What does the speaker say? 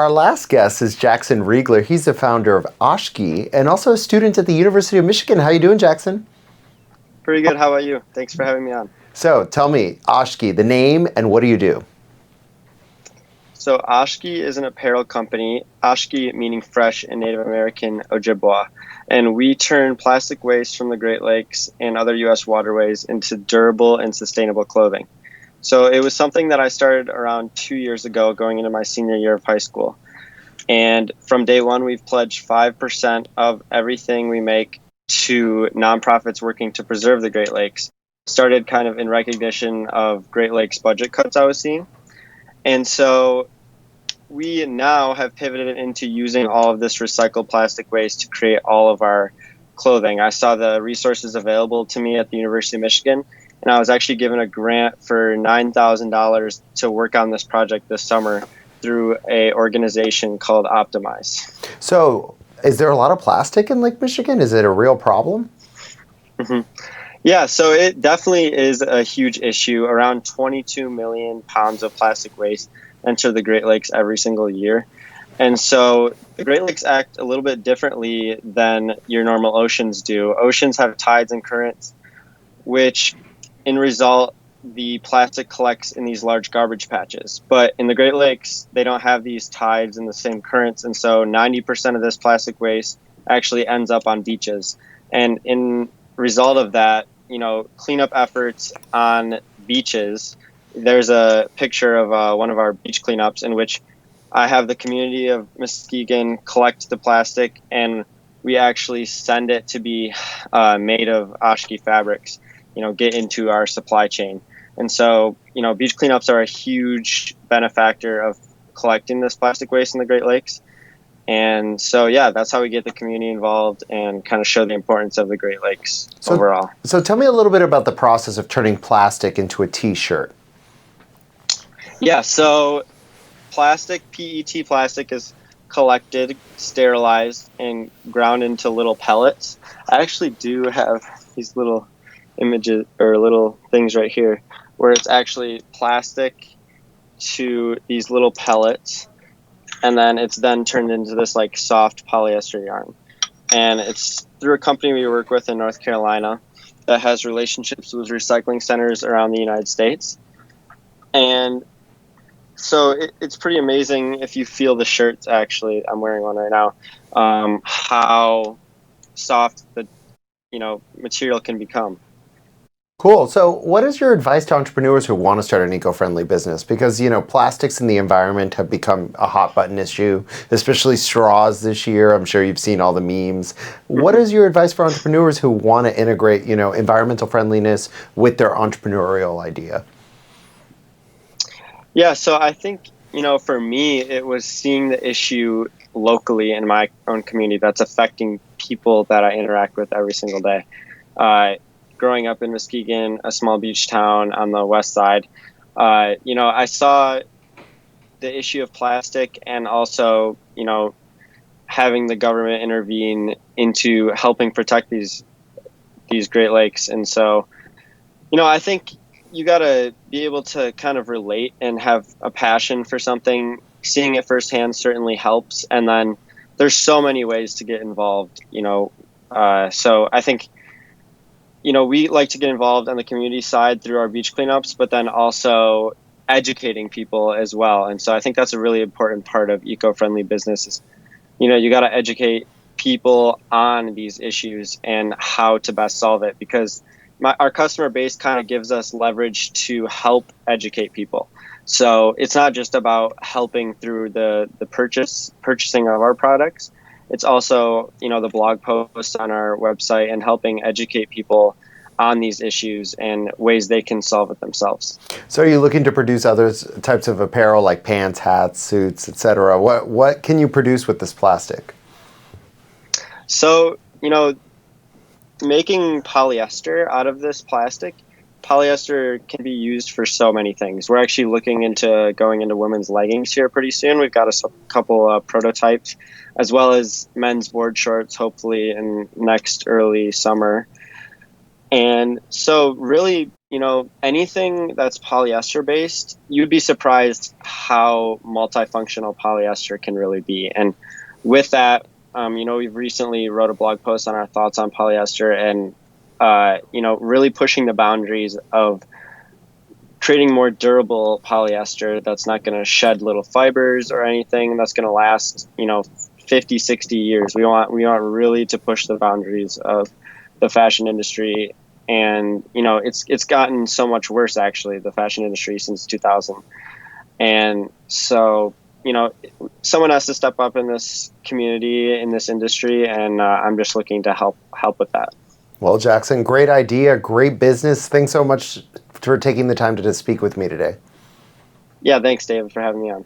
Our last guest is Jackson Riegler. He's the founder of Oshki and also a student at the University of Michigan. How you doing, Jackson? Pretty good. How about you? Thanks for having me on. So tell me, Oshki, the name, and what do you do? So Ashki is an apparel company, Ashki meaning fresh in Native American Ojibwa, and we turn plastic waste from the Great Lakes and other U.S. waterways into durable and sustainable clothing. So it was something that I started around 2 years ago, going into my senior year of high school. And from day one, we've pledged 5% of everything we make to nonprofits working to preserve the Great Lakes. Started kind of in recognition of Great Lakes budget cuts I was seeing. And so we now have pivoted into using all of this recycled plastic waste to create all of our clothing. I saw the resources available to me at the University of Michigan, and I was actually given a grant for $9,000 to work on this project this summer through an organization called Optimize. So is there a lot of plastic in Lake Michigan? Is it a real problem? Mm-hmm. Yeah, so it definitely is a huge issue. Around 22 million pounds of plastic waste enter the Great Lakes every single year. And so the Great Lakes act a little bit differently than your normal oceans do. Oceans have tides and currents, which in result, the plastic collects in these large garbage patches. But in the Great Lakes, they don't have these tides and the same currents. And so 90% of this plastic waste actually ends up on beaches. And in result of that, cleanup efforts on beaches. There's a picture of one of our beach cleanups in which I have the community of Muskegon collect the plastic, and we actually send it to be made of AshKey fabrics, get into our supply chain. And so, beach cleanups are a huge benefactor of collecting this plastic waste in the Great Lakes. And so, yeah, that's how we get the community involved and kind of show the importance of the Great Lakes overall. So tell me a little bit about the process of turning plastic into a t-shirt. Yeah, so PET plastic is collected, sterilized, and ground into little pellets. I actually do have these little images or little things right here where it's actually plastic to these little pellets. And then it's then turned into this like soft polyester yarn. And it's through a company we work with in North Carolina that has relationships with recycling centers around the United States. And so it's pretty amazing if you feel the shirts, actually, I'm wearing one right now, how soft the material can become. Cool. So what is your advice to entrepreneurs who want to start an eco-friendly business? Because, plastics in the environment have become a hot button issue, especially straws this year. I'm sure you've seen all the memes. What is your advice for entrepreneurs who want to integrate, environmental friendliness with their entrepreneurial idea? Yeah, so I think, for me, it was seeing the issue locally in my own community that's affecting people that I interact with every single day. Growing up in Muskegon, a small beach town on the west side, I saw the issue of plastic and also, having the government intervene into helping protect these Great Lakes. And so, I think you got to be able to kind of relate and have a passion for something. Seeing it firsthand certainly helps. And then there's so many ways to get involved, so I think, we like to get involved on the community side through our beach cleanups, but then also educating people as well. And so I think that's a really important part of eco-friendly businesses. You got to educate people on these issues and how to best solve it, because our customer base kind of gives us leverage to help educate people. So it's not just about helping through the purchasing of our products. It's also, the blog posts on our website and helping educate people on these issues and ways they can solve it themselves. So are you looking to produce other types of apparel like pants, hats, suits, etc.? What can you produce with this plastic? So, making polyester out of this plastic, polyester can be used for so many things. We're actually looking into going into women's leggings here pretty soon. We've got a couple prototypes, as well as men's board shorts, hopefully in next early summer. And so really anything that's polyester based, you'd be surprised how multifunctional polyester can really be. And with that, we've recently wrote a blog post on our thoughts on polyester and, really pushing the boundaries of creating more durable polyester that's not going to shed little fibers or anything, that's going to last, 50, 60 years. We want really to push the boundaries of the fashion industry. And, it's gotten so much worse, actually, the fashion industry since 2000. And so, someone has to step up in this community, in this industry, and I'm just looking to help with that. Well, Jackson, great idea, great business. Thanks so much for taking the time to speak with me today. Yeah, thanks, David, for having me on.